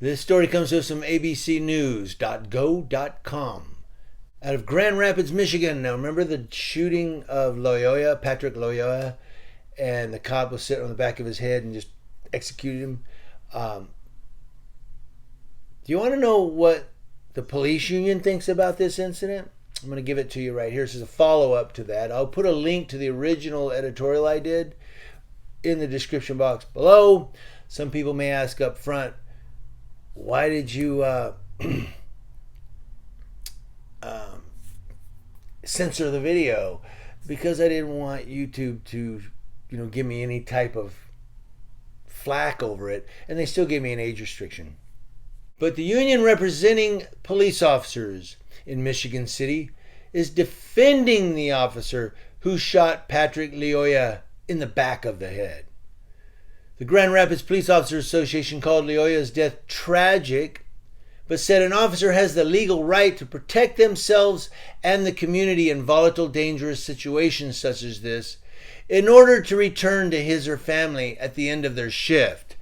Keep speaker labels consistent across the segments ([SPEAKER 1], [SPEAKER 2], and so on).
[SPEAKER 1] This story comes to us from abcnews.go.com. Out of Grand Rapids, Michigan. Now, remember the shooting of Lyoya, Patrick Lyoya, and the cop was sitting on the back of his head and just executed him? Do you want to know what the police union thinks about this incident? I'm going to give it to you right here. This is a follow-up to that. I'll put a link to the original editorial I did in the description box below. Some people may ask up front, why did you censor the video? Because I didn't want YouTube to, give me any type of flack over it, and they still gave me an age restriction. But the union representing police officers in Michigan City is defending the officer who shot Patrick Lyoya in the back of the head. The Grand Rapids Police Officers Association called Lyoya's death tragic, but said an officer has the legal right to protect themselves and the community in volatile, dangerous situations such as this in order to return to his or family at the end of their shift.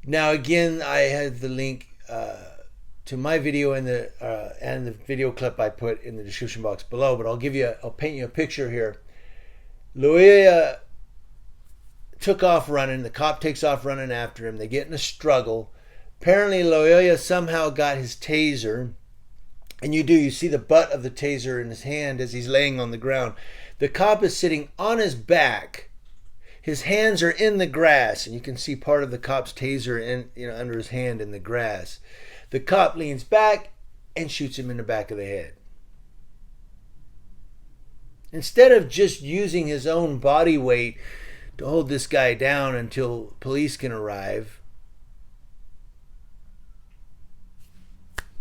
[SPEAKER 1] Now, again, I have the link to my video and the video clip I put in the description box below, but I'll paint you a picture here. Lyoya took off running. The cop takes off running after him. They get in a struggle. Apparently, Lyoya somehow got his taser, and you see the butt of the taser in his hand as he's laying on the ground. The cop is sitting on his back. His hands are in the grass, and you can see part of the cop's taser under his hand in the grass. The cop leans back and shoots him in the back of the head. Instead of just using his own body weight to hold this guy down until police can arrive,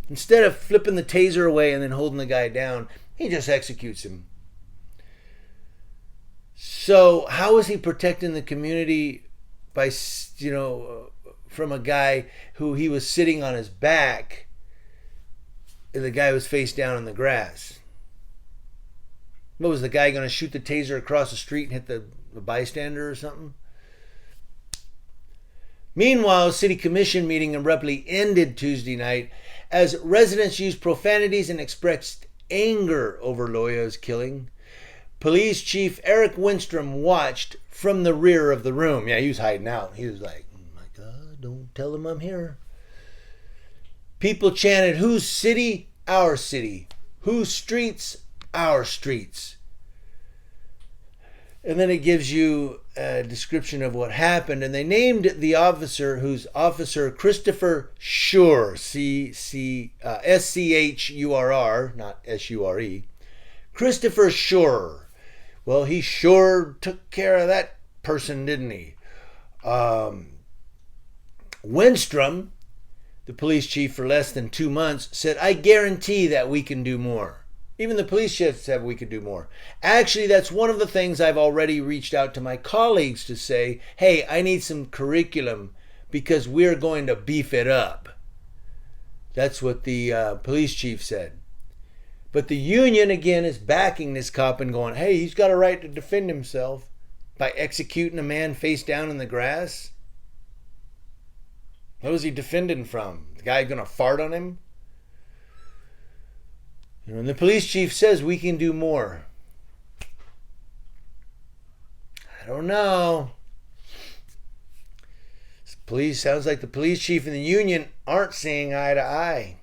[SPEAKER 1] instead of flipping the taser away and then holding the guy down, he just executes him. So how is he protecting the community by, from a guy who he was sitting on his back and the guy was face down in the grass? What, was the guy going to shoot the taser across the street and hit the bystander or something? Meanwhile, a city commission meeting abruptly ended Tuesday night as residents used profanities and expressed anger over Lyoya's killing. Police Chief Eric Winstrom watched from the rear of the room. Yeah, he was hiding out. He was like, oh my God, don't tell him I'm here. People chanted, whose city? Our city. Whose streets? Our streets. And then it gives you a description of what happened. And they named the officer, who's Officer Christopher Schurr, S-C-H-U-R-R, not S-U-R-E. Christopher Schurr. Well, he sure took care of that person, didn't he? Winstrom, the police chief for less than 2 months, said, I guarantee that we can do more. Even the police chief said we could do more. Actually, that's one of the things I've already reached out to my colleagues to say, hey, I need some curriculum because we're going to beef it up. That's what the police chief said. But the union, again, is backing this cop and going, hey, he's got a right to defend himself by executing a man face down in the grass. What was he defending from? The guy going to fart on him? And the police chief says we can do more. I don't know. Sounds like the police chief and the union aren't seeing eye to eye.